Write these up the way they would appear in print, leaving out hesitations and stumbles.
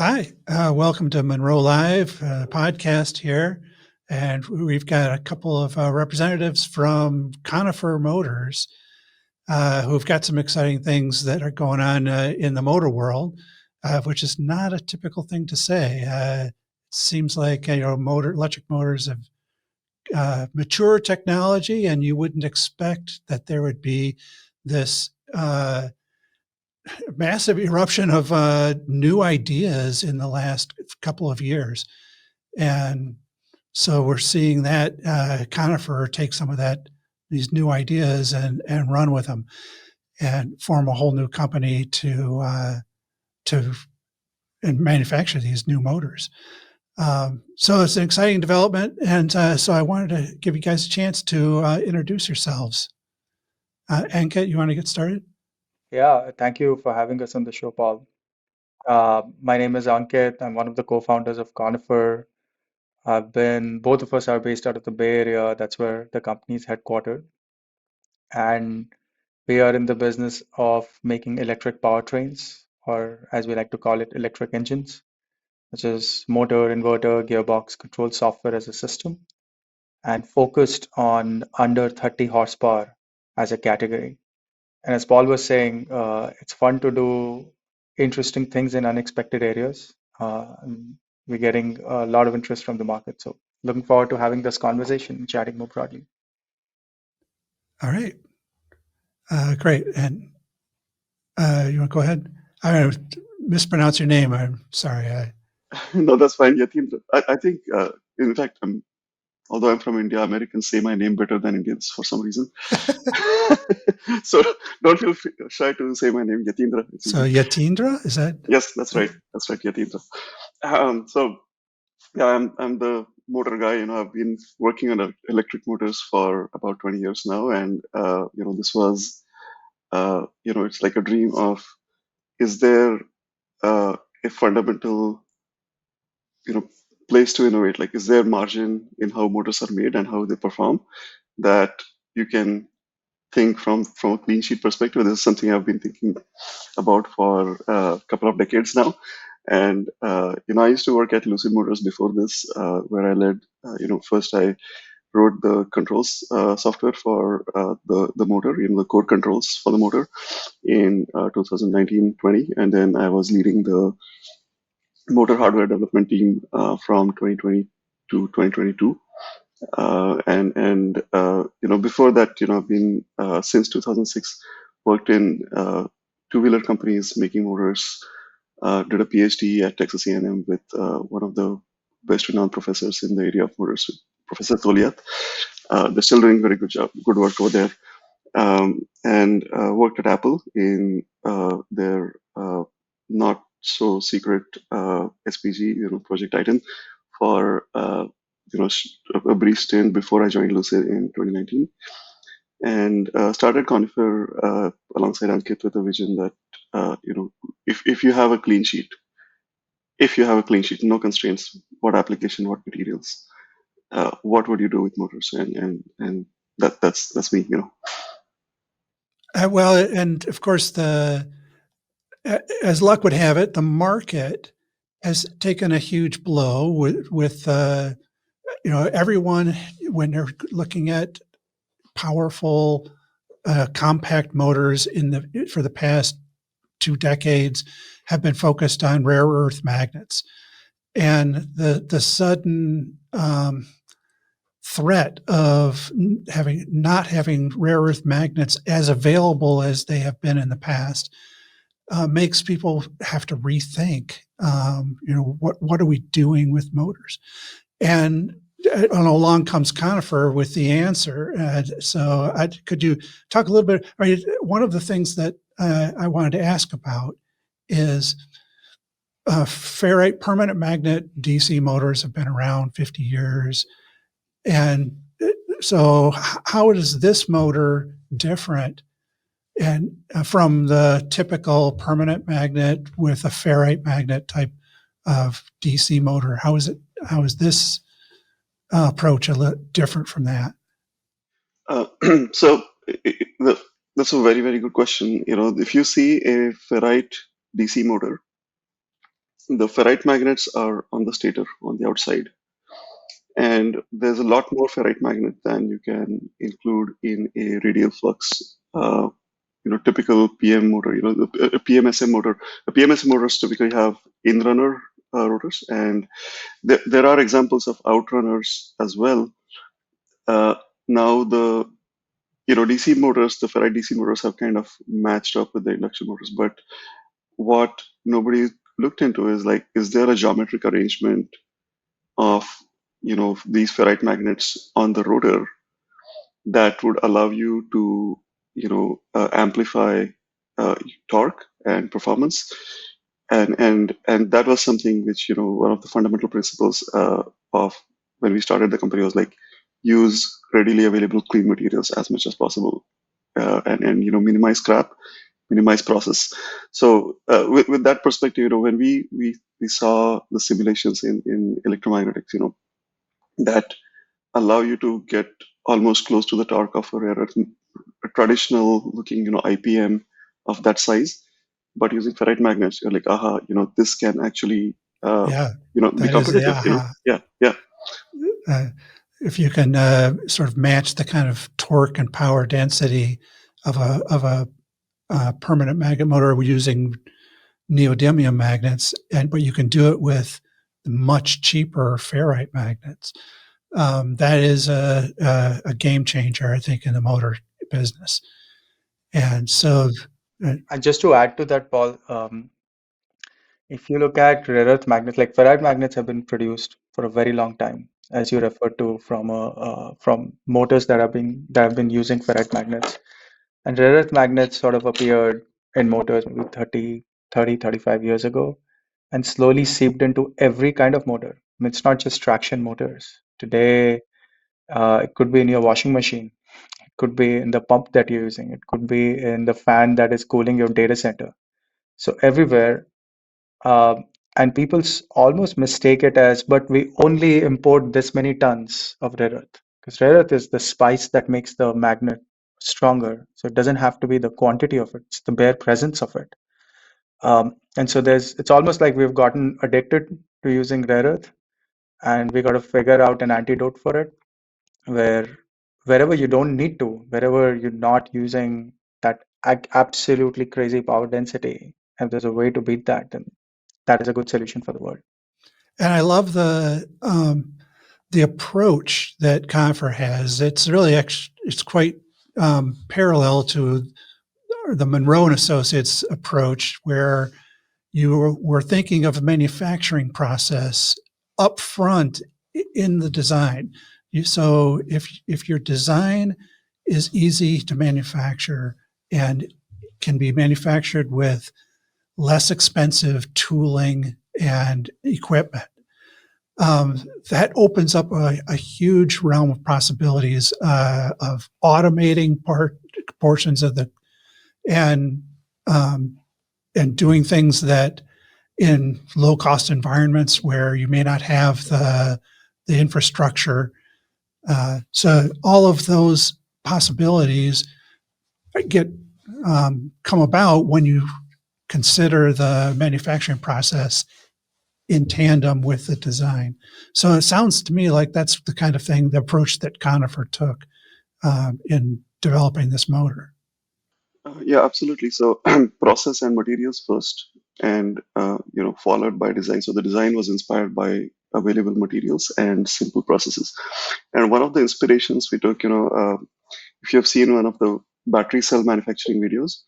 Hi, welcome to Munro Live Podcast here. And we've got a couple of representatives from Conifer Motors who've got some exciting things that are going on in the motor world, which is not a typical thing to say. It seems like electric motors have mature technology, and you wouldn't expect that there would be this massive eruption of new ideas in the last couple of years. And so we're seeing that Conifer take some of these new ideas and run with them and form a whole new company to manufacture these new motors. So it's an exciting development. And so I wanted to give you guys a chance to introduce yourselves. Ankit, you want to get started? Yeah, thank you for having us on the show, Paul. My name is Ankit. I'm one of the co-founders of Conifer. Both of us are based out of the Bay Area. That's where the company is headquartered. And we are in the business of making electric powertrains, or as we like to call it, electric engines, which is motor, inverter, gearbox, control software as a system, and focused on under 30 horsepower as a category. And as Paul was saying, it's fun to do interesting things in unexpected areas. And we're getting a lot of interest from the market. So looking forward to having this conversation and chatting more broadly. All right. Great. And you want to go ahead? I'm going to mispronounce your name. I'm sorry. No, that's fine, Yateendra. I think, in fact, although I'm from India, Americans say my name better than Indians for some reason. So don't feel shy to say my name, Yateendra. So Yateendra, is that? Yes, that's right. That's right, Yateendra. So yeah, I'm the motor guy. I've been working on electric motors for about 20 years now, and this was, it's like a dream of, is there a fundamental place to innovate? Like, is there margin in how motors are made and how they perform that you can think from a clean sheet perspective? This is something I've been thinking about for a couple of decades now. And I used to work at Lucid Motors before this, where I led. First I wrote the controls software for the motor, the core controls for the motor in 2019-20, and then I was leading the motor hardware development team from 2020 to 2022. Before that, I've been since 2006 worked in two-wheeler companies making motors. Did a PhD at Texas A&M with one of the best renowned professors in the area of motors, Professor Toliat. They're still doing very good work over there. And worked at Apple in their not so secret SPG, Project Titan, for a brief stint before I joined Lucid in 2019, and started Conifer alongside Ankit with a vision that if you have a clean sheet, no constraints, what application, what materials, what would you do with motors? And that's me. Well, and of course, as luck would have it, the market has taken a huge blow with everyone, when they're looking at powerful compact motors for the past 2 decades, have been focused on rare earth magnets, and the sudden threat of not having rare earth magnets as available as they have been in the past makes people have to rethink, what are we doing with motors? And along comes Conifer with the answer. Could you talk a little bit? One of the things that I wanted to ask about is ferrite permanent magnet DC motors have been around 50 years. And so how is this motor different from the typical permanent magnet with a ferrite magnet type of DC motor? How is this approach a little different from that? So that's a very, very good question. If you see a ferrite DC motor, the ferrite magnets are on the stator on the outside, and there's a lot more ferrite magnet than you can include in a radial flux. Typical PM motor, a PMSM motor. A PMSM motors typically have in-runner rotors, and there are examples of outrunners as well. Now the DC motors, the ferrite DC motors have kind of matched up with the induction motors, but what nobody looked into is like, is there a geometric arrangement of these ferrite magnets on the rotor that would allow you to amplify torque and performance, and that was something which one of the fundamental principles of when we started the company was like, use readily available clean materials as much as possible, and minimize scrap, minimize process. So with that perspective, when we saw the simulations in electromagnetics, that allow you to get almost close to the torque of a traditional looking, IPM of that size, but using ferrite magnets, you're like, aha, this can actually, Yeah, be that is the competitive. aha. Yeah. If you can sort of match the kind of torque and power density of a permanent magnet motor using neodymium magnets, but you can do it with much cheaper ferrite magnets. That is a game changer, I think, in the motor business. And so, And just to add to that, Paul, if you look at rare earth magnets, like ferrite magnets have been produced for a very long time, as you referred to, from motors that have been using ferrite magnets. And rare earth magnets sort of appeared in motors maybe 35 years ago, and slowly seeped into every kind of motor. I mean, it's not just traction motors. Today, it could be in your washing machine, it could be in the pump that you're using, it could be in the fan that is cooling your data center. So everywhere, and people almost mistake it as, but we only import this many tons of rare earth, because rare earth is the spice that makes the magnet stronger. So it doesn't have to be the quantity of it; it's the bare presence of it. And so it's almost like we've gotten addicted to using rare earth, and we got to figure out an antidote for it, wherever you don't need to, wherever you're not using that absolutely crazy power density, if there's a way to beat that, then that is a good solution for the world. and I love the approach that Conifer has. It's really it's quite parallel to the Munro Associates approach, where you were thinking of a manufacturing process up front in the design. So if your design is easy to manufacture and can be manufactured with less expensive tooling and equipment, that opens up a huge realm of possibilities of automating portions of the and doing things that in low cost environments where you may not have the infrastructure. So all of those possibilities come about when you consider the manufacturing process in tandem with the design. So it sounds to me like that's the kind of thing, the approach that Conifer took in developing this motor. Yeah, absolutely. So process and materials first, and followed by design. So the design was inspired by available materials and simple processes. And one of the inspirations we took, if you have seen one of the battery cell manufacturing videos,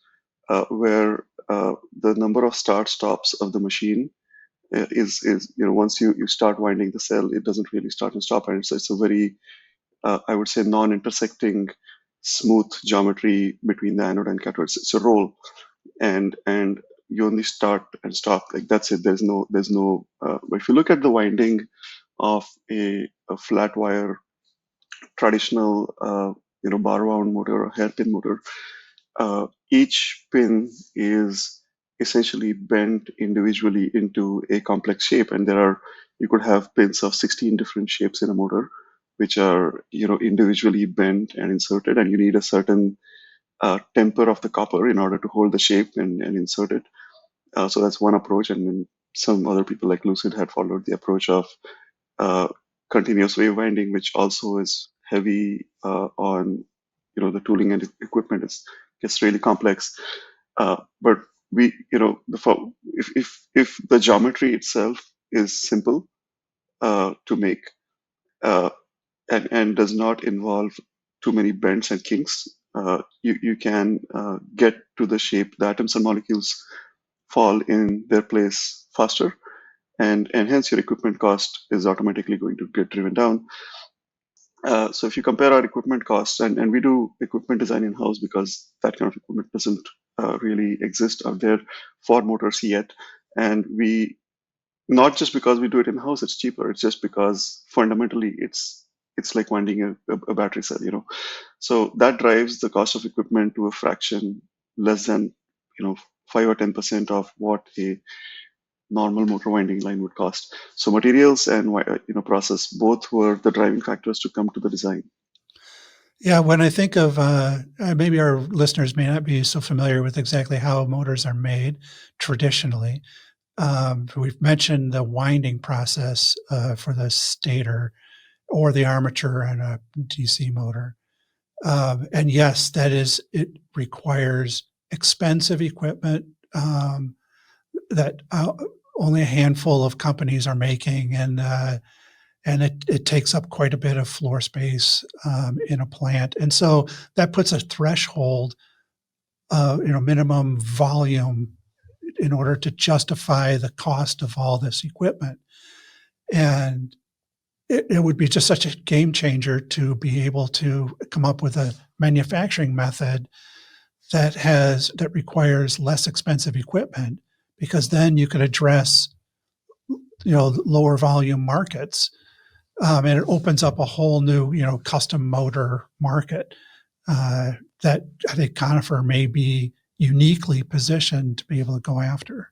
where the number of start stops of the machine is once you start winding the cell, it doesn't really start and stop, and it's a very I would say non-intersecting smooth geometry between the anode and cathode. It's a roll, and you only start and stop, like that's it. There's no if you look at the winding of a flat wire traditional bar wound motor or hairpin motor, each pin is essentially bent individually into a complex shape, and you could have pins of 16 different shapes in a motor, which are individually bent and inserted, and you need a certain temper of the copper in order to hold the shape and insert it. So that's one approach. And then some other people like Lucid had followed the approach of continuous wave winding, which also is heavy on the tooling and equipment gets really complex. But we if the geometry itself is simple to make and does not involve too many bends and kinks, you can get to the shape the atoms and molecules fall in their place faster, and hence your equipment cost is automatically going to get driven down. So if you compare our equipment costs, and we do equipment design in-house because that kind of equipment doesn't really exist out there for motors yet, and we, not just because we do it in-house, it's cheaper, it's just because fundamentally it's like winding a battery cell, So that drives the cost of equipment to a fraction less than 5 or 10% of what a normal motor winding line would cost. So materials and process both were the driving factors to come to the design. Yeah, when I think of maybe our listeners may not be so familiar with exactly how motors are made traditionally. We've mentioned the winding process for the stator or the armature in a DC motor. And yes, it requires expensive equipment that only a handful of companies are making, and it takes up quite a bit of floor space in a plant. And so that puts a threshold, minimum volume in order to justify the cost of all this equipment. And it would be just such a game changer to be able to come up with a manufacturing method that requires less expensive equipment, because then you could address lower volume markets, and it opens up a whole new custom motor market that I think Conifer may be uniquely positioned to be able to go after.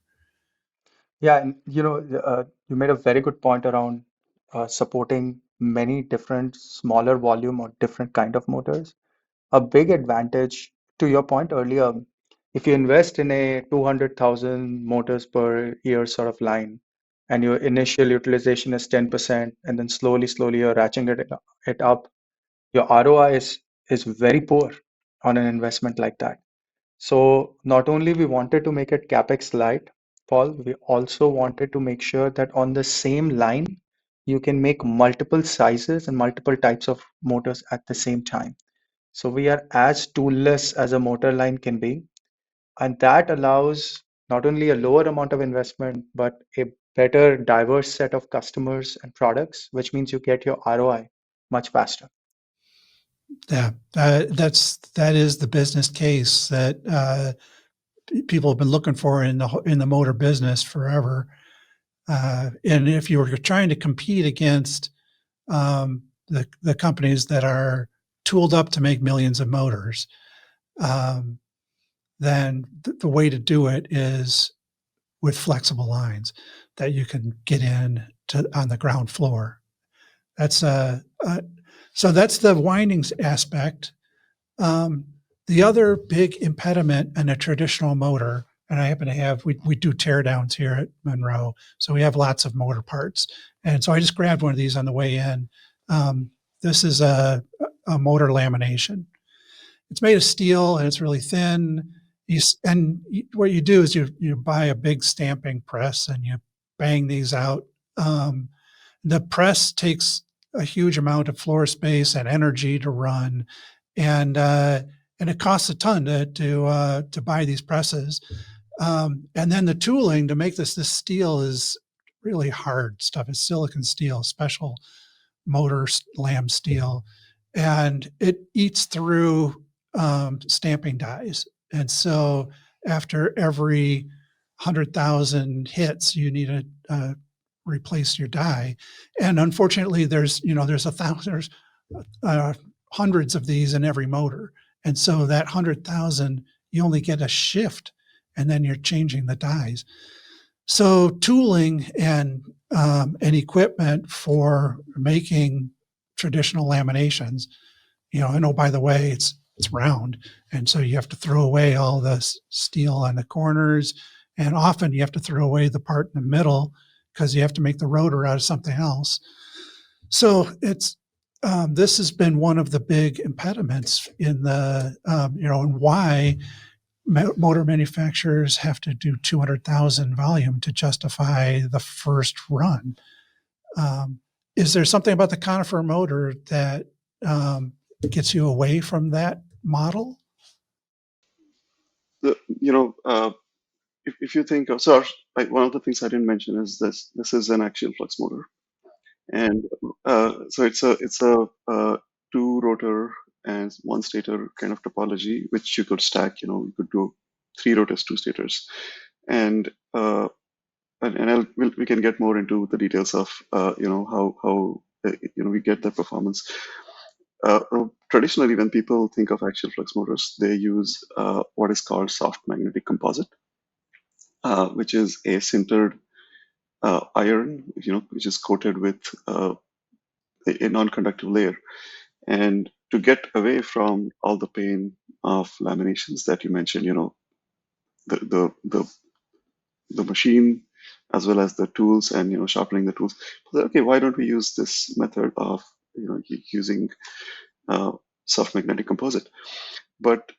Yeah, and you made a very good point around supporting many different smaller volume or different kind of motors. A big advantage, to your point earlier, if you invest in a 200,000 motors per year sort of line, and your initial utilization is 10%, and then slowly you're ratcheting it up, your ROI is very poor on an investment like that. So not only we wanted to make it capex light, Paul, we also wanted to make sure that on the same line, you can make multiple sizes and multiple types of motors at the same time. So we are as toolless as a motor line can be, and that allows not only a lower amount of investment, but a better diverse set of customers and products, which means you get your ROI much faster. Yeah, that is the business case that people have been looking for in the motor business forever. And if you were trying to compete against the companies that are tooled up to make millions of motors, then the way to do it is with flexible lines that you can get in on the ground floor. That's so that's the windings aspect. The other big impediment in a traditional motor, and I happen to have, we do teardowns here at Munro, so we have lots of motor parts. And so I just grabbed one of these on the way in. This is a motor lamination. It's made of steel and it's really thin. What you do is you buy a big stamping press and you bang these out. The press takes a huge amount of floor space and energy to run, and it costs a ton to buy these presses. And then the tooling to make this steel is really hard stuff. It's silicon steel, special motor lam steel, and it eats through stamping dies. And so after every 100,000 hits, you need to replace your die. And unfortunately, there's hundreds of these in every motor. And so that 100,000, you only get a shift, and then you're changing the dies. So tooling and equipment for making traditional laminations, and oh, by the way, it's round. And so you have to throw away all the steel on the corners And often you have to throw away the part in the middle because you have to make the rotor out of something else. So this has been one of the big impediments in the, and why motor manufacturers have to do 200,000 volume to justify the first run. Is there something about the Conifer motor that gets you away from that model? If you think of, one of the things I didn't mention is this is an axial flux motor. And so it's a two rotor and one stator kind of topology, which you could stack. You could do 3 rotors, 2 stators, and we can get more into the details of how we get the performance. Traditionally, when people think of axial flux motors, they use what is called soft magnetic composite, which is a sintered iron, which is coated with a non-conductive layer. And to get away from all the pain of laminations that you mentioned, the machine as well as the tools and sharpening the tools. So, okay, why don't we use this method of using soft magnetic composite? But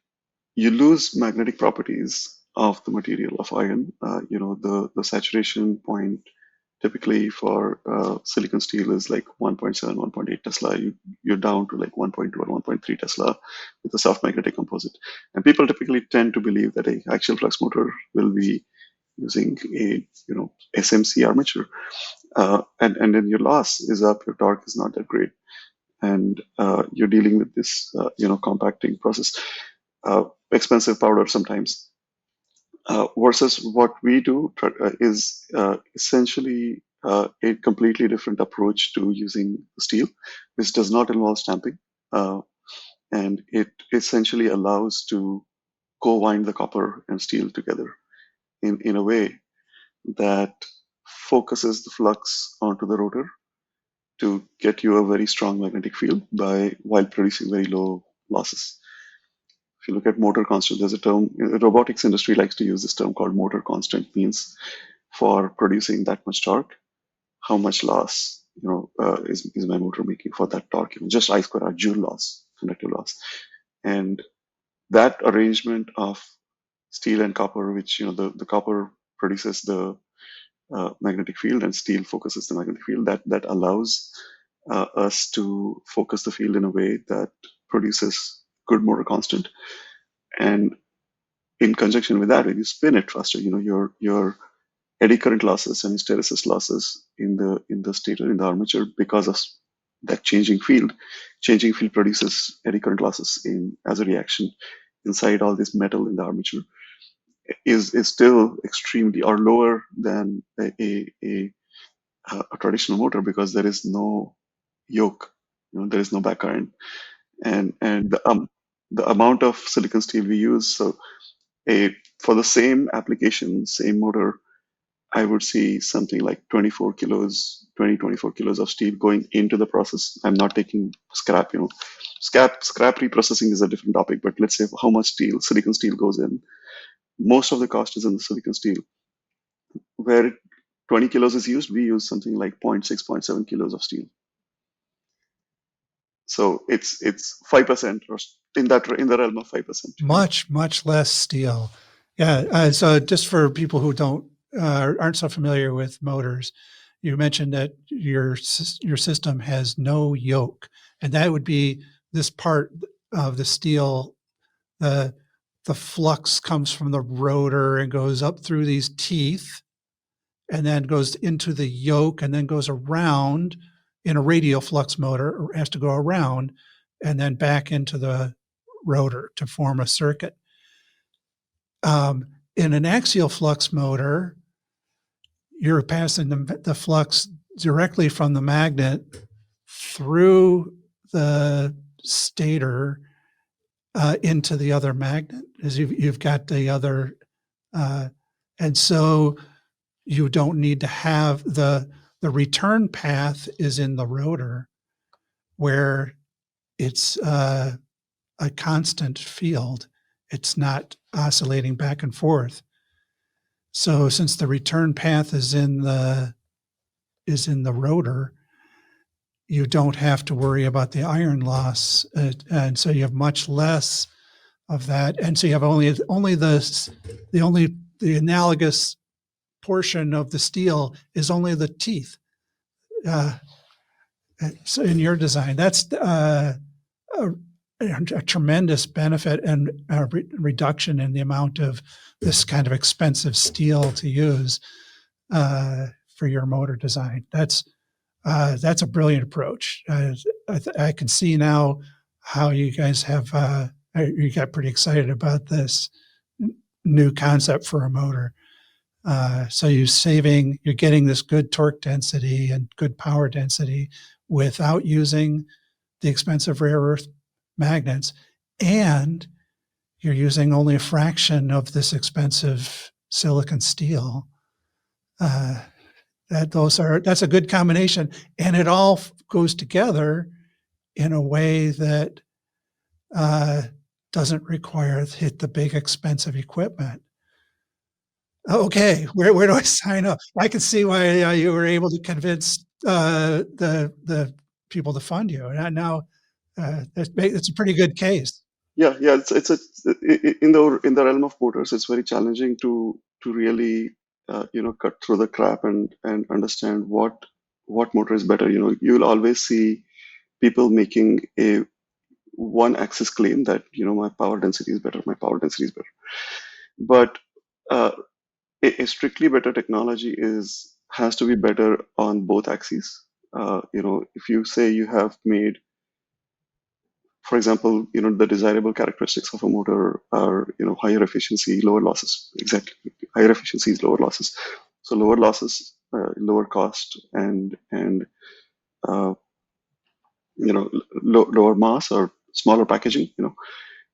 you lose magnetic properties of the material of iron. The saturation point typically for silicon steel is like 1.7, 1.8 Tesla. You're down to like 1.2 or 1.3 Tesla with a soft magnetic composite. And people typically tend to believe that a axial flux motor will be using a SMC armature, and then your loss is up, your torque is not that great, and you're dealing with this compacting process, expensive powder sometimes. Versus what we do is essentially a completely different approach to using steel, which does not involve stamping, and it essentially allows to co-wind the copper and steel together in a way that focuses the flux onto the rotor to get you a very strong magnetic field while producing very low losses. If you look at motor constant, there's a term, the robotics industry likes to use this term called motor constant, means for producing that much torque, how much loss is my motor making for that torque, just I square R, joule loss, conductive loss. And that arrangement of steel and copper, which the copper produces the magnetic field and steel focuses the magnetic field, that allows us to focus the field in a way that produces good motor constant. And in conjunction with that, when you spin it faster, your eddy current losses and hysteresis losses in the stator, in the armature, because of that changing field produces eddy current losses as a reaction inside all this metal in the armature, is still extremely or lower than a traditional motor, because there is no yoke, there is no back iron, and the amount of silicon steel we use. So for the same application, same motor, I would see something like 24 kilos of steel going into the process. I'm not taking scrap, scrap reprocessing is a different topic, but let's say how much silicon steel goes in. Most of the cost is in the silicon steel. Where 20 kilos is used, we use something like 0.6, 0.7 kilos of steel. So it's 5%, or in the realm of 5%. Much less steel. Yeah. So just for people who aren't so familiar with motors, you mentioned that your system has no yoke, and that would be this part of the steel. The flux comes from the rotor and goes up through these teeth, and then goes into the yoke, and then goes around in a radial flux motor, or has to go around and then back into the rotor to form a circuit. In an axial flux motor, you're passing the flux directly from the magnet through the stator into the other magnet, as you've got the other, and so you don't need to have the return path is in the rotor, where it's a constant field. It's not oscillating back and forth. So since the return path is in the rotor, you don't have to worry about the iron loss, and so you have much less of that, and so you have only the analogous portion of the steel is only the teeth. So in your design, that's a tremendous benefit and a reduction in the amount of this kind of expensive steel to use for your motor design. That's a brilliant approach. I can see now how you guys have you got pretty excited about this new concept for a motor. So you're getting this good torque density and good power density without using the expensive rare earth magnets, and you're using only a fraction of this expensive silicon steel. That's a good combination, and it all goes together in a way that doesn't require to hit the big expensive equipment. Okay, where do I sign up? I can see why you were able to convince the people to fund you. And now it's a pretty good case. Yeah, it's in the realm of motors, it's very challenging to really cut through the crap and understand what motor is better. You'll always see people making a one axis claim that my power density is better, but a strictly better technology has to be better on both axes. If you say you have made, for example, the desirable characteristics of a motor are, higher efficiency, lower losses. Exactly, higher efficiency is lower losses. So lower losses, lower cost, and lower mass or smaller packaging.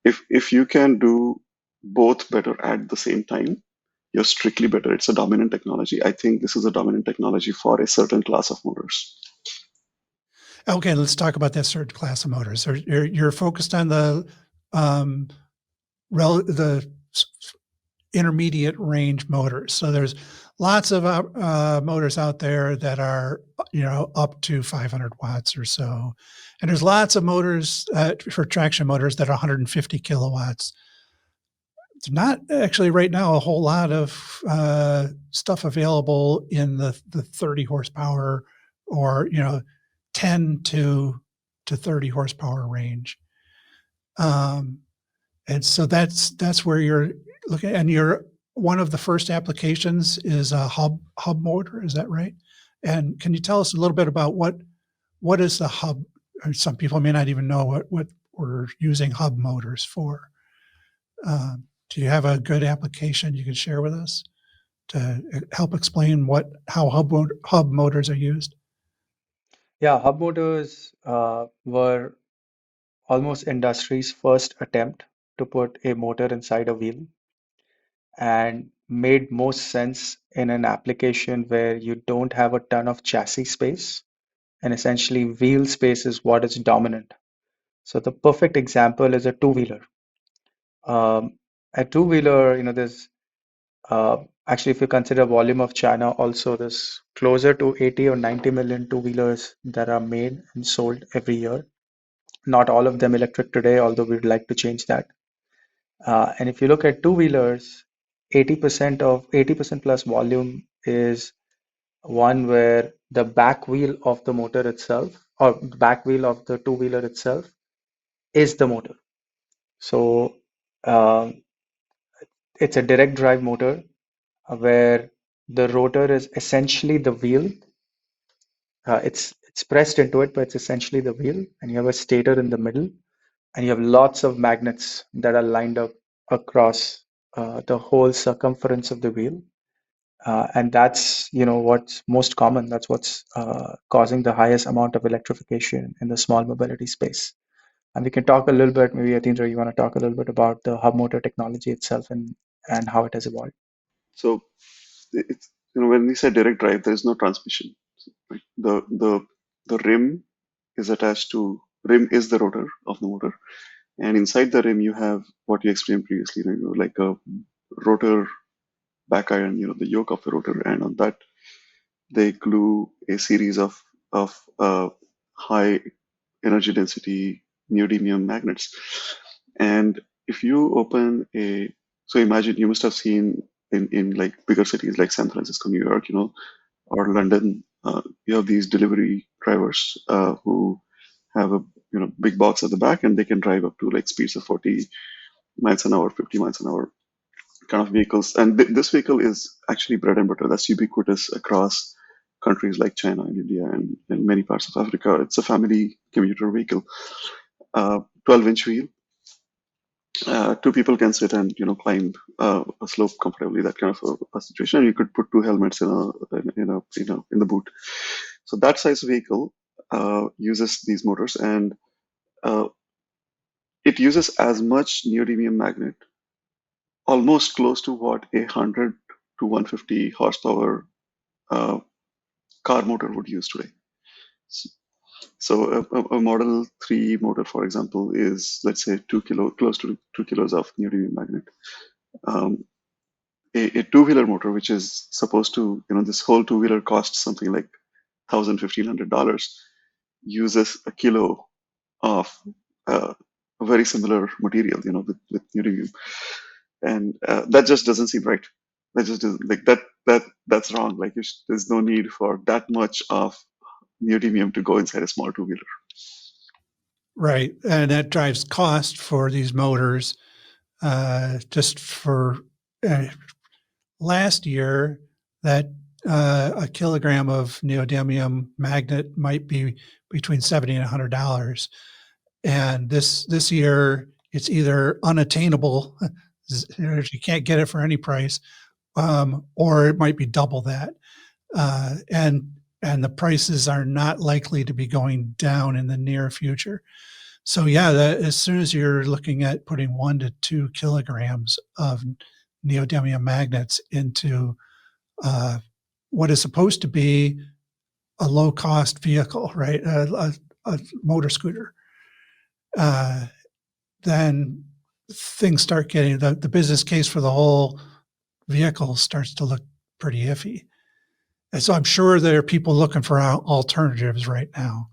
If you can do both better at the same time, you're strictly better. It's a dominant technology. I think this is a dominant technology for a certain class of motors. Okay, let's talk about that certain class of motors. You're focused on the intermediate range motors. So there's lots of motors out there that are up to 500 watts or so, and there's lots of motors for traction motors that are 150 kilowatts. There's not actually right now a whole lot of stuff available in the 30 horsepower or 10 to 30 horsepower range. And so that's where you're looking, and one of the first applications is a hub motor. Is that right? And can you tell us a little bit about what is the hub? Some people may not even know what we're using hub motors for. Do you have a good application you can share with us to help explain how hub motors are used? Yeah, hub motors were almost industry's first attempt to put a motor inside a wheel, and made most sense in an application where you don't have a ton of chassis space, and essentially wheel space is what is dominant. So the perfect example is a two-wheeler. A two-wheeler, there's actually, if you consider volume of China, also there's closer to 80 or 90 million two-wheelers that are made and sold every year. Not all of them electric today, although we'd like to change that. And if you look at two-wheelers, 80% plus volume is one where the back wheel of the motor itself, or back wheel of the two-wheeler itself, is the motor. So it's a direct drive motor where the rotor is essentially the wheel. It's pressed into it, but it's essentially the wheel, and you have a stator in the middle, and you have lots of magnets that are lined up across the whole circumference of the wheel. And that's what's most common. That's what's causing the highest amount of electrification in the small mobility space. And we can talk a little bit, maybe Yateendra, you want to talk a little bit about the hub motor technology itself and how it has evolved. So it's when we say direct drive, there is no transmission. Right? The rim is the rotor of the motor, and inside the rim you have what you explained previously, like a rotor back iron, the yoke of the rotor, and on that they glue a series of high energy density neodymium magnets. And if you open so imagine, you must have seen in like bigger cities like San Francisco, New York, or London, you have these delivery drivers who have a big box at the back, and they can drive up to like speeds of 40 miles an hour, 50 miles an hour kind of vehicles. And this vehicle is actually bread and butter. That's ubiquitous across countries like China and India and many parts of Africa. It's a family commuter vehicle, 12-inch wheel. Two people can sit and climb a slope comfortably. That kind of a situation. And you could put two helmets in the boot. So that size vehicle uses these motors, and it uses as much neodymium magnet, almost close to what 100 to 150 horsepower car motor would use today. So a Model 3 motor, for example, is, let's say, close to 2 kilos of neodymium magnet. A two-wheeler motor, which is supposed to, this whole two-wheeler costs something like $1,000, $1,500, uses a kilo of a very similar material, with neodymium, and that just doesn't seem right. That just doesn't, like that's wrong. Like there's no need for that much of neodymium to go inside a small two-wheeler. Right. And that drives cost for these motors. Just for last year, that a kilogram of neodymium magnet might be between $70 and $100. And this year, it's either unattainable, you can't get it for any price, or it might be double that. And the prices are not likely to be going down in the near future. So yeah, as soon as you're looking at putting 1 to 2 kilograms of neodymium magnets into what is supposed to be a low-cost vehicle, right, a motor scooter, then things start getting, the business case for the whole vehicle starts to look pretty iffy. And so I'm sure there are people looking for alternatives right now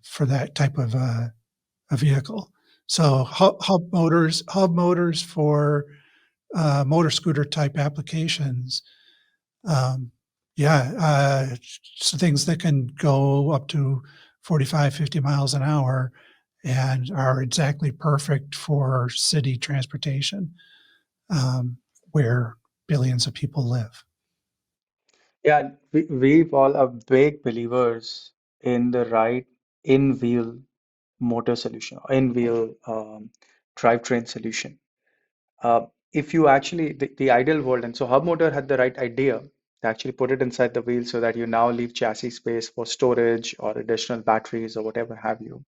for that type of a vehicle. So hub motors for motor scooter type applications. So things that can go up to 45, 50 miles an hour and are exactly perfect for city transportation, where billions of people live. Yeah, we all are big believers in the right in-wheel motor solution, in-wheel drivetrain solution. If you actually, the ideal world, and so hub motor had the right idea to actually put it inside the wheel so that you now leave chassis space for storage or additional batteries or whatever have you.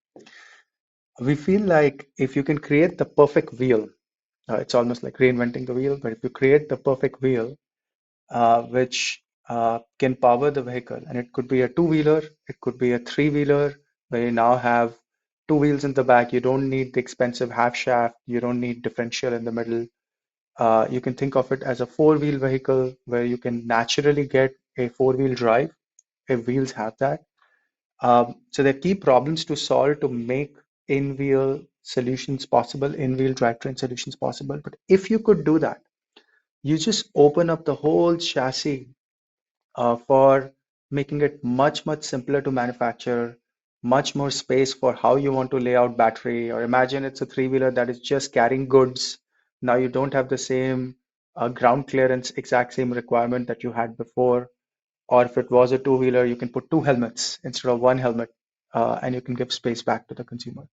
We feel like if you can create the perfect wheel, it's almost like reinventing the wheel, but if you create the perfect wheel, which can power the vehicle, and it could be a two-wheeler, it could be a three-wheeler, where you now have two wheels in the back. You don't need the expensive half shaft. You don't need differential in the middle. You can think of it as a four-wheel vehicle where you can naturally get a four-wheel drive if wheels have that. So there are key problems to solve to make in-wheel solutions possible, in-wheel drivetrain solutions possible. But if you could do that, you just open up the whole chassis for making it much, much simpler to manufacture, much more space for how you want to lay out battery. Or imagine it's a three-wheeler that is just carrying goods. Now you don't have the same ground clearance, exact same requirement that you had before. Or if it was a two-wheeler, you can put two helmets instead of one helmet, and you can give space back to the consumer.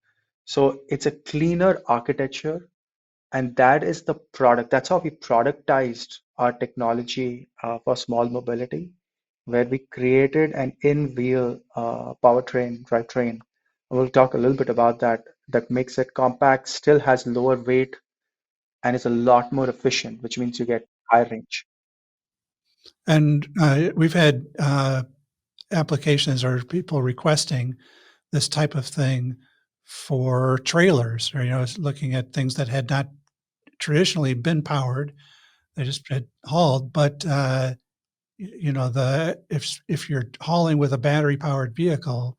So it's a cleaner architecture, and that is the product. That's how we productized our technology for small mobility, where we created an in-wheel powertrain, drivetrain. We'll talk a little bit about that. That makes it compact, still has lower weight, and is a lot more efficient, which means you get higher range. And we've had applications or people requesting this type of thing for trailers, or looking at things that had not traditionally been powered, They just had hauled, but you know, if you're hauling with a battery powered vehicle,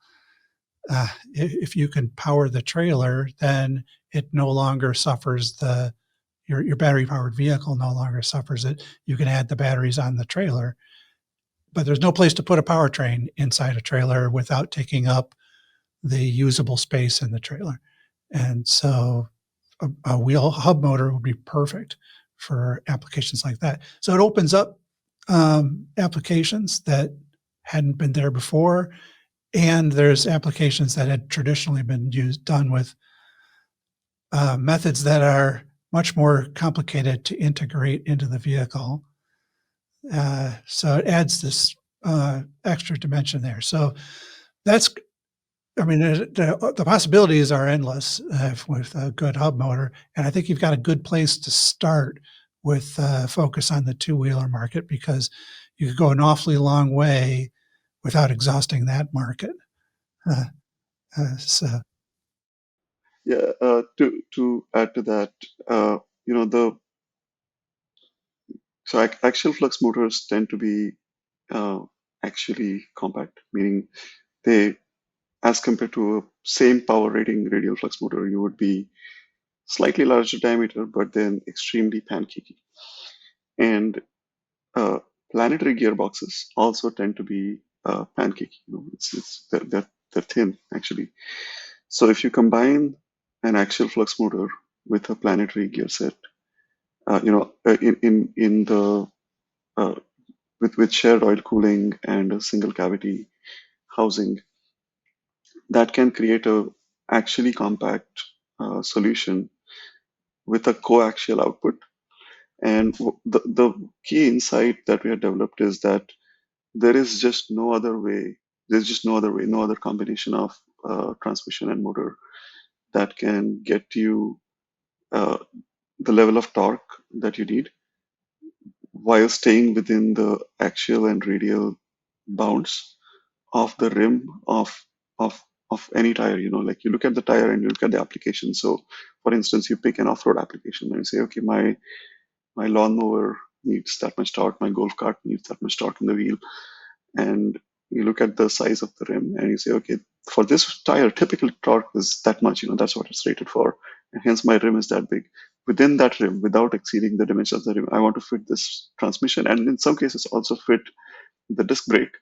if you can power the trailer, then it no longer suffers your battery powered vehicle no longer suffers it. You can add the batteries on the trailer, but there's no place to put a powertrain inside a trailer without taking up the usable space in the trailer. And so a wheel hub motor would be perfect for applications like that. So it opens up applications that hadn't been there before. And there's applications that had traditionally been done with methods that are much more complicated to integrate into the vehicle. So it adds this extra dimension there. So that's, I mean, the possibilities are endless with a good hub motor. And I think you've got a good place to start with focus on the two-wheeler market, because you could go an awfully long way without exhausting that market. So Yeah, to add to that, you know, axial flux motors tend to be actually compact, meaning they, as compared to a same power rating radial flux motor, you would be slightly larger diameter, but then extremely pancakey. And planetary gearboxes also tend to be pancakey. You know, they're thin actually. So if you combine an axial flux motor with a planetary gear set, you know, in the with shared oil cooling and a single cavity housing, that can create a actually compact solution with a coaxial output. And the key insight that we have developed is that there is just no other way. There's just no other way, no other combination of transmission and motor that can get you the level of torque that you need while staying within the axial and radial bounds of the rim of any tire. You know, like you look at the tire and you look at the application. So for instance, you pick an off-road application and you say, okay, my lawnmower needs that much torque, my golf cart needs that much torque in the wheel. And you look at the size of the rim and you say, okay, for this tire, typical torque is that much, you know, that's what it's rated for. And hence my rim is that big. Within that rim, without exceeding the dimensions of the rim, I want to fit this transmission, and in some cases also fit the disc brake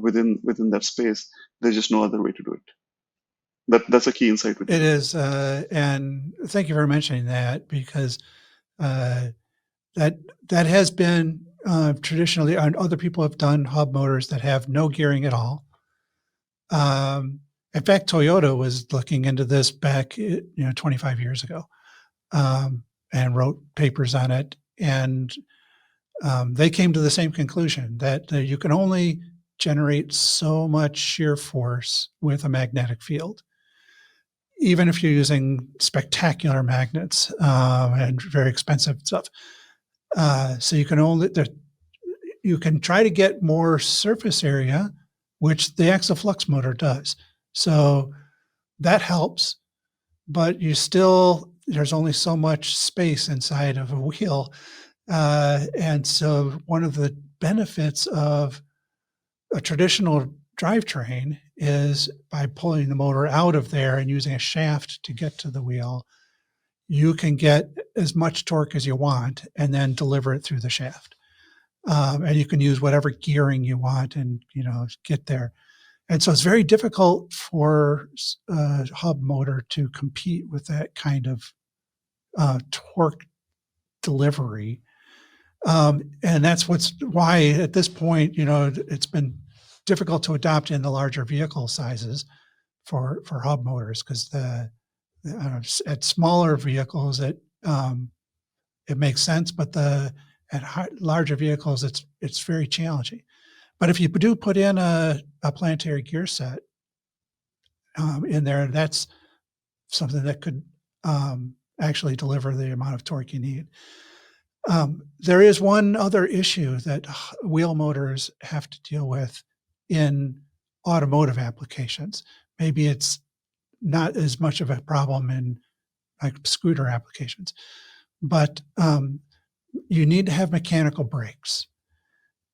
within that space. There's just no other way to do it. That's a key insight. It is, and thank you for mentioning that, because that has been traditionally, and other people have done hub motors that have no gearing at all. In fact, Toyota was looking into this back, 25 years ago, and wrote papers on it, and they came to the same conclusion that you can only generate so much shear force with a magnetic field, even if you're using spectacular magnets and very expensive stuff. So you can try to get more surface area, which the axial flux motor does. So that helps, but there's only so much space inside of a wheel. And so one of the benefits of a traditional drivetrain is by pulling the motor out of there and using a shaft to get to the wheel, you can get as much torque as you want and then deliver it through the shaft. And you can use whatever gearing you want and, get there. And so it's very difficult for a hub motor to compete with that kind of torque delivery. And that's why at this point, it's been difficult to adopt in the larger vehicle sizes for hub motors, because at smaller vehicles it makes sense, but at larger vehicles it's very challenging. But if you do put in a planetary gear set in there, that's something that could actually deliver the amount of torque you need. There is one other issue that wheel motors have to deal with in automotive applications. Maybe it's not as much of a problem in like scooter applications, but you need to have mechanical brakes.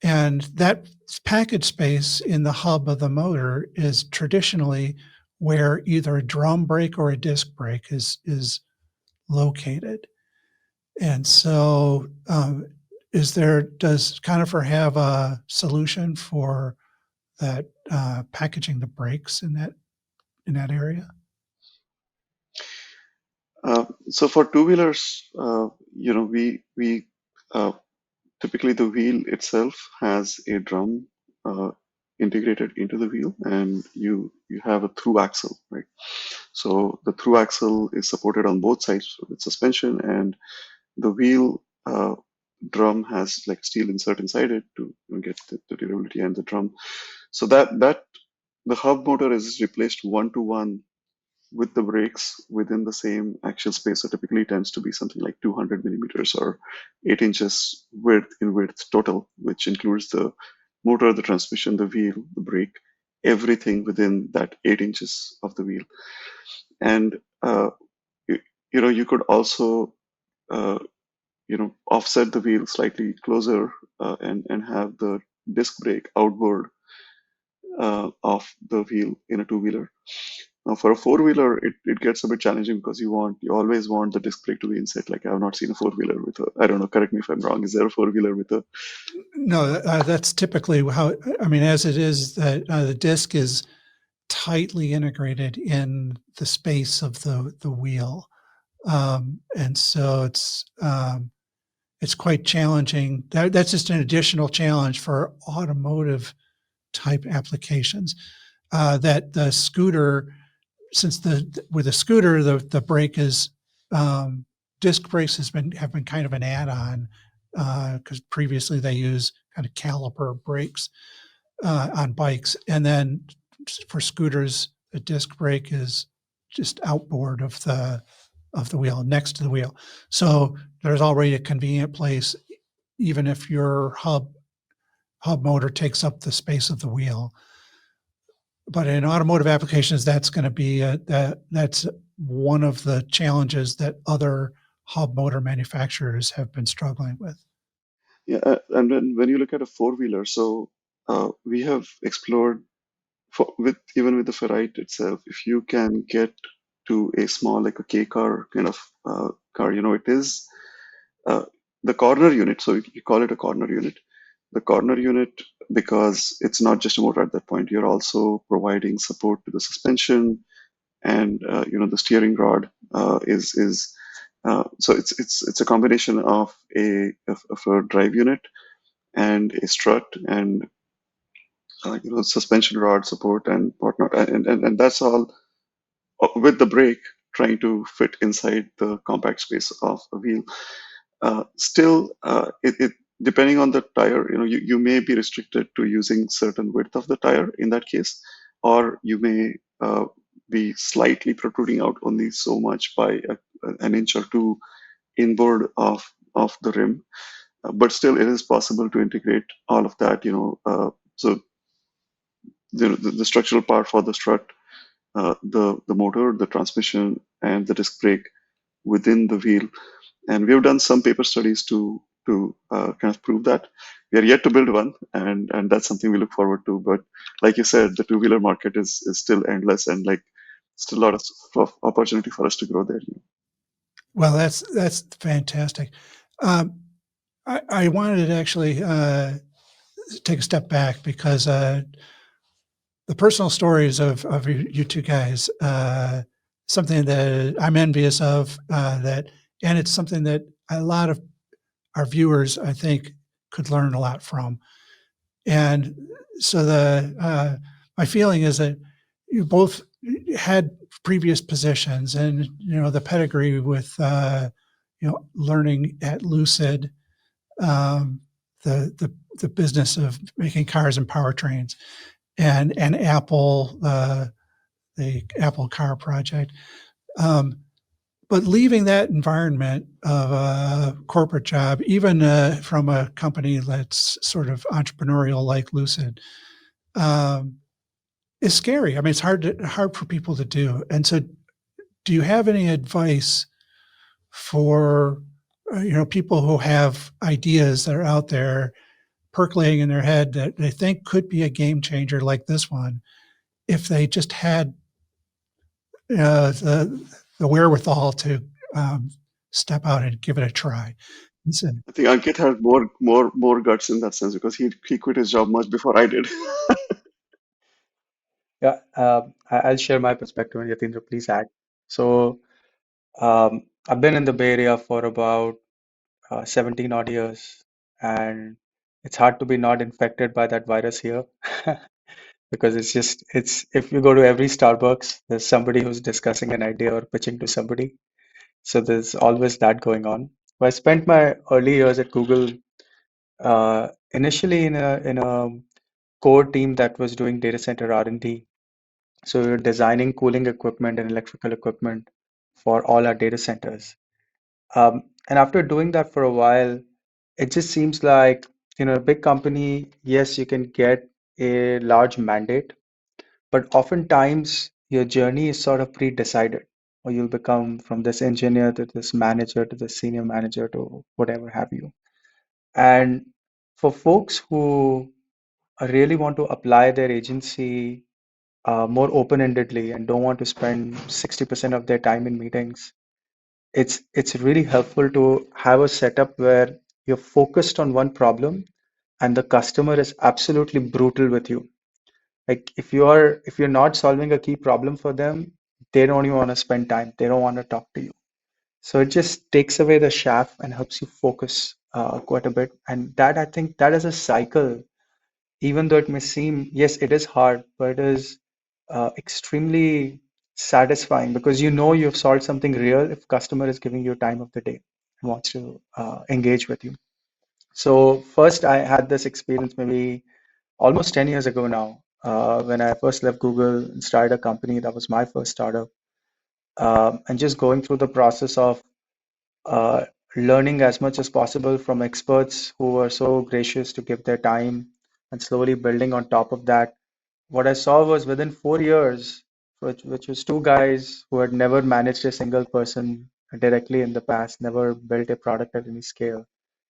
And that package space in the hub of the motor is traditionally where either a drum brake or a disc brake is located. And so, does Conifer have a solution for that, packaging the brakes in that area? So for two-wheelers, we typically the wheel itself has a drum integrated into the wheel, and you have a through axle, right? So the through axle is supported on both sides with suspension, and the wheel drum has like steel insert inside it to get the durability and the drum. So that the hub motor is replaced one-to-one with the brakes within the same axial space. So typically it tends to be something like 200 millimeters or 8 inches width total, which includes the motor, the transmission, the wheel, the brake, everything within that 8 inches of the wheel. And you could also offset the wheel slightly closer and have the disc brake outboard of the wheel in a two-wheeler. Now, for a four-wheeler, it gets a bit challenging because you always want the disc brake to be inset. Like I have not seen a four-wheeler with I don't know, correct me if I'm wrong. Is there a four-wheeler with a? No, that's typically how, I mean, as it is, that the disc is tightly integrated in the space of the wheel. And so it's quite challenging. That's just an additional challenge for automotive type applications. That the scooter, since with a scooter, the brake is disc brakes have been kind of an add-on because previously they use kind of caliper brakes on bikes, and then for scooters, the disc brake is just outboard of the wheel, next to the wheel. So there's already a convenient place, even if your hub motor takes up the space of the wheel. But in automotive applications, that's going to be that's one of the challenges that other hub motor manufacturers have been struggling with. Yeah, and when you look at a four-wheeler, so we have explored even with the Ferrite itself, if you can get to a small, like a K car kind of car, it is the corner unit. So you call it a corner unit. The corner unit, because it's not just a motor at that point, you're also providing support to the suspension, and the steering rod is so it's a combination of a drive unit and a strut and suspension rod support and whatnot, and that's all with the brake trying to fit inside the compact space of a wheel. Still, it depending on the tire, you may be restricted to using certain width of the tire in that case, or you may be slightly protruding out only so much by an inch or two inboard of the rim. But still, it is possible to integrate all of that. So the structural part for the strut, the motor, the transmission, and the disc brake within the wheel. And we have done some paper studies to kind of prove that. We are yet to build one, and that's something we look forward to. But like you said, the two-wheeler market is still endless, and like still a lot of opportunity for us to grow there. Well, that's fantastic. I wanted to actually take a step back because the personal stories of you two guys, something that I'm envious of, and it's something that a lot of our viewers, I think, could learn a lot from. And so my feeling is that you both had previous positions, and the pedigree with learning at Lucid, the business of making cars and powertrains, and Apple, the Apple Car project. But leaving that environment of a corporate job, even from a company that's sort of entrepreneurial like Lucid, is scary. I mean, it's hard for people to do. And so, do you have any advice for people who have ideas that are out there percolating in their head that they think could be a game changer like this one, if they just had the wherewithal to step out and give it a try. So, I think Ankit had more guts in that sense because he quit his job much before I did. Yeah, I'll share my perspective, and Yatindra, please add. So, I've been in the Bay Area for about 17 odd years, and it's hard to be not infected by that virus here because it's if you go to every Starbucks, there's somebody who's discussing an idea or pitching to somebody. So there's always that going on. I spent my early years at Google, initially in a core team that was doing data center R&D. So we were designing cooling equipment and electrical equipment for all our data centers. And after doing that for a while, it just seems like, a big company, yes, you can get a large mandate, but oftentimes your journey is sort of pre-decided, or you'll become from this engineer to this manager to this senior manager to whatever have you. And for folks who really want to apply their agency more open-endedly and don't want to spend 60% of their time in meetings, it's really helpful to have a setup where you're focused on one problem and the customer is absolutely brutal with you. Like if you're not solving a key problem for them, they don't even want to spend time. They don't want to talk to you. So it just takes away the chaff and helps you focus quite a bit. And that I think that is a cycle, even though it may seem, yes, it is hard, but it is extremely satisfying because you know you've solved something real if customer is giving you time of the day and wants to engage with you. So first I had this experience maybe almost 10 years ago now, when I first left Google and started a company. That was my first startup. And just going through the process of uh, learning as much as possible from experts who were so gracious to give their time and slowly building on top of that. What I saw was within 4 years, which was two guys who had never managed a single person directly in the past, never built a product at any scale.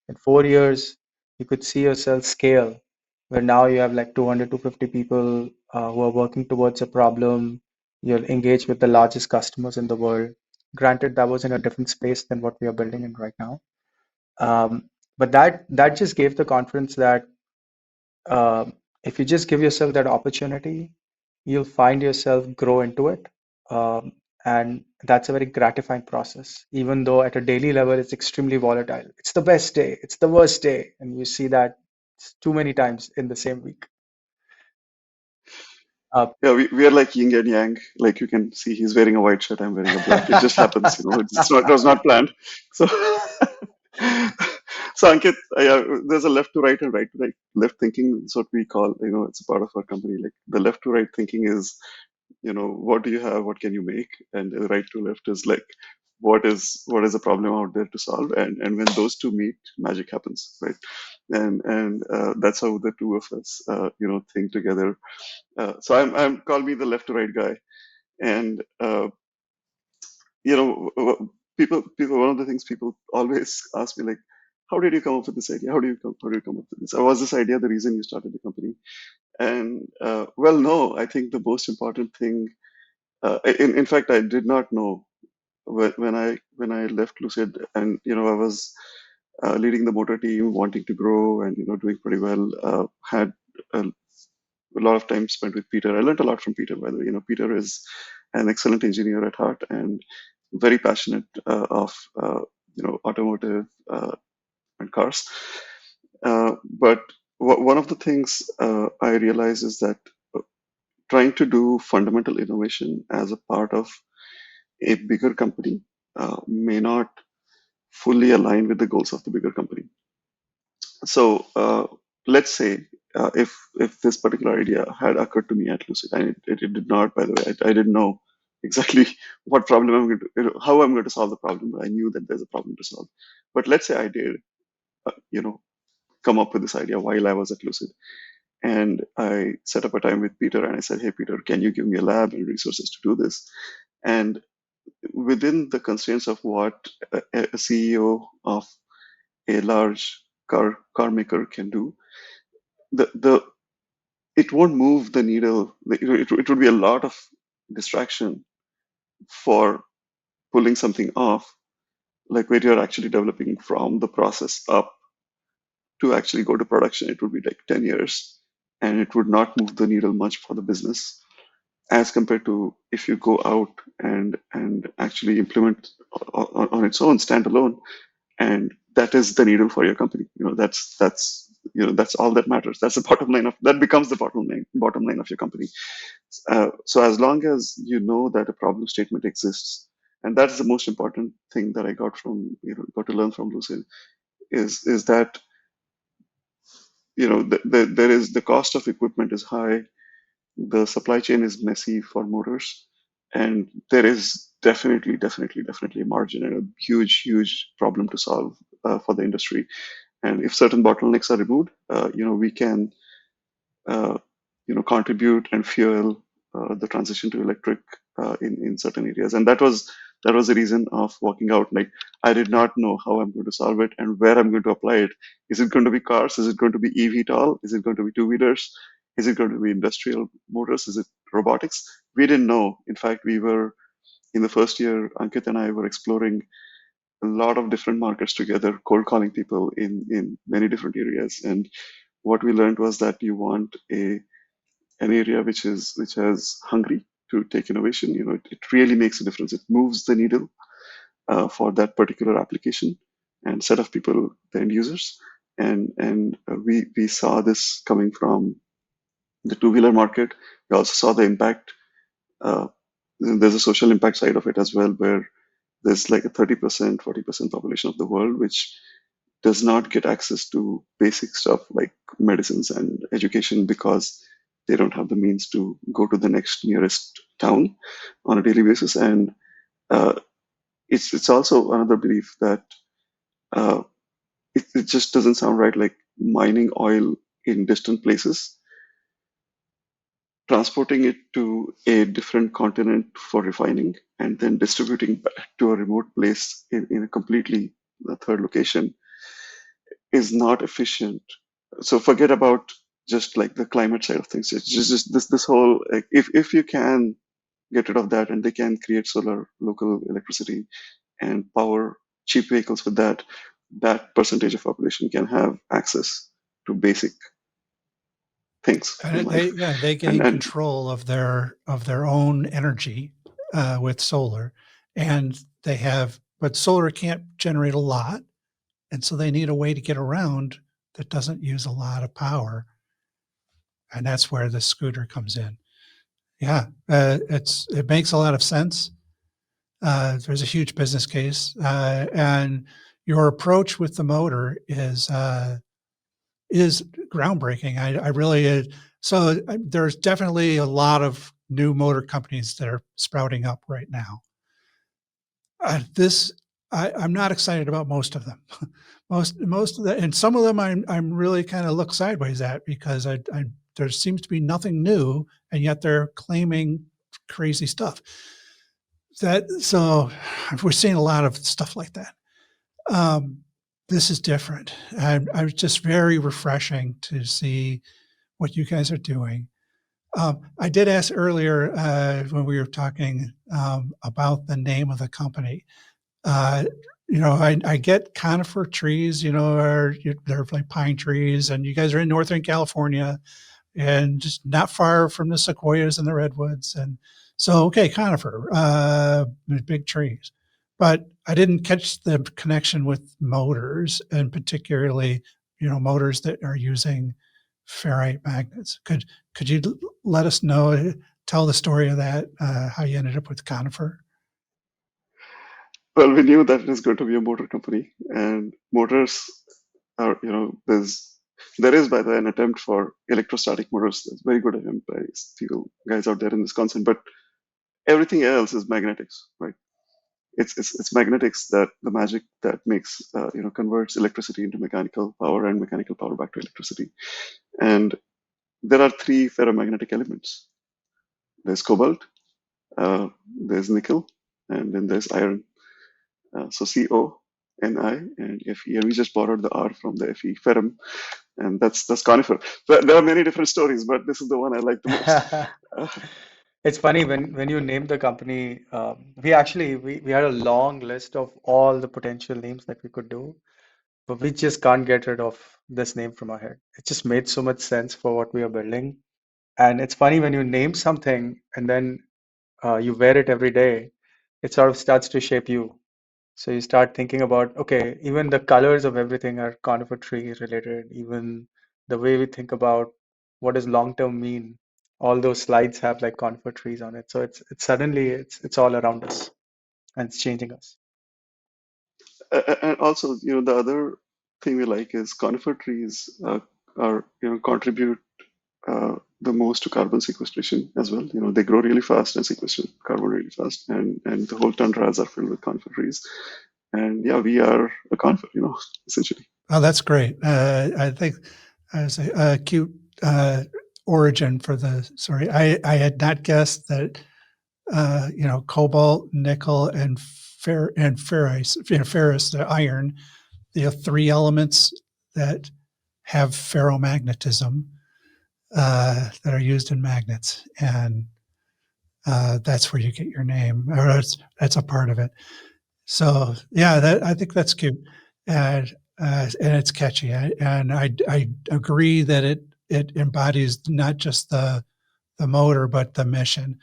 In 4 years, you could see yourself scale, where now you have like 200 to 50 people who are working towards a problem. You're engaged with the largest customers in the world. Granted, that was in a different space than what we are building in right now. But that just gave the confidence that um, if you just give yourself that opportunity, you'll find yourself grow into it. Um, and that's a very gratifying process, even though at a daily level it's extremely volatile. It's the best day, it's the worst day, and you see that too many times in the same week. Uh, Yeah, we are like yin and yang. Like you can see, he's wearing a white shirt. I'm wearing a black. It just happens, it was not planned. So, so Ankit, yeah, there's a left to right and right to right. Left thinking is what we call, it's a part of our company. Like the left to right thinking is, what do you have? What can you make? And the right to left is like, what is a problem out there to solve? And when those two meet, magic happens, right? And that's how the two of us, think together. So I'm call me the left to right guy, and you know, people. One of the things people always ask me, like, how did you come up with this idea? How do you come up with this? Or was this idea the reason you started the company? And well, no, I think the most important thing, in fact, I did not know when I left Lucid, and I was leading the motor team, wanting to grow, and doing pretty well. Had a a lot of time spent with Peter. I learned a lot from Peter, by the way. Peter is an excellent engineer at heart and very passionate of automotive and cars. But one of the things I realize is that trying to do fundamental innovation as a part of a bigger company may not fully align with the goals of the bigger company. So let's say if this particular idea had occurred to me at Lucid, and it did not, by the way, I didn't know exactly what problem I'm going to, how I'm going to solve the problem, but I knew that there's a problem to solve. But let's say I did, come up with this idea while I was at Lucid, and I set up a time with Peter, and I said, "Hey, Peter, can you give me a lab and resources to do this?" And within the constraints of what a CEO of a large car maker can do, the it won't move the needle. It would be a lot of distraction for pulling something off, like where you're actually developing from the process up to actually go to production. It would be like 10 years, and it would not move the needle much for the business as compared to if you go out and actually implement on its own standalone, and that is the needle for your company. That's all that matters. That's the bottom line of that becomes the bottom line of your company. So as long as you know that a problem statement exists, and that's the most important thing that I got to learn from Lucid, is that there is the cost of equipment is high, the supply chain is messy for motors, and there is definitely a margin and a huge problem to solve for the industry. And if certain bottlenecks are removed, we can contribute and fuel the transition to electric in certain areas. And that was the reason of walking out. Like, I did not know how I'm going to solve it and where I'm going to apply it. Is it going to be cars? Is it going to be eVTOL? Is it going to be two-wheelers? Is it going to be industrial motors? Is it robotics? We didn't know. In fact, we were in the first year, Ankit and I were exploring a lot of different markets together, cold calling people in many different areas. And what we learned was that you want an area which is hungry to take innovation. It really makes a difference. It moves the needle for that particular application and set of people, the end users. And we saw this coming from the two-wheeler market. We also saw the impact. There's a social impact side of it as well, where there's like a 30%, 40% population of the world which does not get access to basic stuff like medicines and education because they don't have the means to go to the next nearest town on a daily basis. And it's also another belief that it just doesn't sound right, like mining oil in distant places, transporting it to a different continent for refining, and then distributing back to a remote place in a completely third location is not efficient. So forget about just like the climate side of things. It's just this whole, like, if you can get rid of that and they can create solar local electricity and power cheap vehicles with that percentage of population can have access to basic things in And life. they gain And control of their own energy with solar, and but solar can't generate a lot, and so they need a way to get around that doesn't use a lot of power, and that's where the scooter comes in. Yeah, it makes a lot of sense. There's a huge business case, and your approach with the motor is groundbreaking. I really there's definitely a lot of new motor companies that are sprouting up right now. I'm not excited about most of them. most of the, and some of them I'm really kind of look sideways at because there seems to be nothing new, and yet they're claiming crazy stuff. So we're seeing a lot of stuff like that. This is different. I was just very refreshing to see what you guys are doing. I did ask earlier when we were talking about the name of the company. I get conifer trees, they're like pine trees, and you guys are in Northern California and just not far from the sequoias and the redwoods. And so, okay, conifer, big trees. But I didn't catch the connection with motors, and particularly, motors that are using ferrite magnets. Could you let us know, tell the story of that, how you ended up with Conifer? well, we knew that it was going to be a motor company, and motors are, there is, by the way, an attempt for electrostatic motors. That's very good attempt by steel guys out there in Wisconsin, but everything else is magnetics, right? It's magnetics, that the magic that makes converts electricity into mechanical power and mechanical power back to electricity. And there are three ferromagnetic elements. There's cobalt, there's nickel, and then there's iron. So CONI and FE, and we just borrowed the R from the FE, ferrum, and that's Conifer. But there are many different stories, but this is the one I like the most. It's funny when you named the company, we actually we had a long list of all the potential names that we could do, but we just can't get rid of this name from our head. It just made so much sense for what we are building. And it's funny when you name something and then you wear it every day, it sort of starts to shape you. So you start thinking about, okay, even the colors of everything are conifer tree related, even the way we think about what does long term mean. All those slides have like conifer trees on it. So it's suddenly it's all around us and it's changing us. And also, the other thing we like is conifer trees are contribute the most to carbon sequestration as well. They grow really fast and sequester carbon really fast, and the whole tundras are filled with conifer trees. And yeah, we are a conifer, essentially. Oh, that's great. I think as a cute origin for the story. I had not guessed that cobalt, nickel, and ferrous, the iron, the three elements that have ferromagnetism that are used in magnets, and that's where you get your name, or that's a part of it. So yeah, I think that's cute, and it's catchy, and I agree that it embodies not just the motor but the mission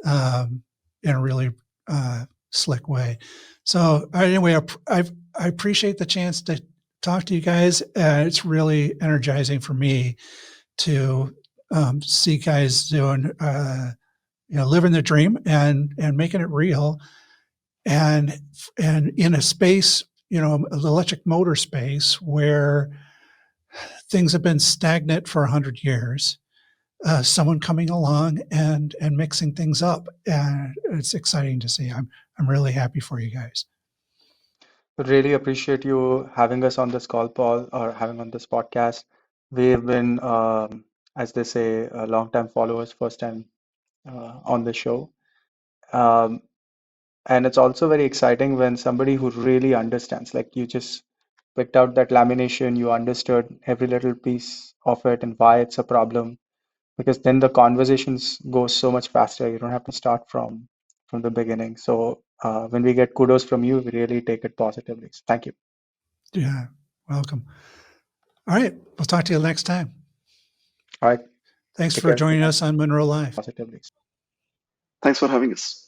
in a really slick way. So anyway, I appreciate the chance to talk to you guys. It's really energizing for me to see guys doing living the dream and making it real, and in a space, the electric motor space, where things have been stagnant for 100 years. Someone coming along and mixing things up, and it's exciting to see. I'm really happy for you guys. Really appreciate you having us on this call, Paul, or having on this podcast. We've been, as they say, long-time followers, first time on the show. And it's also very exciting when somebody who really understands, like you just picked out that lamination, you understood every little piece of it and why it's a problem, because then the conversations go so much faster. You don't have to start from the beginning. So when we get kudos from you, we really take it positively. So thank you. Yeah, welcome. All right, we'll talk to you next time. All right. Thanks Take for care. joining us on Munro Live. Positively. Thanks for having us.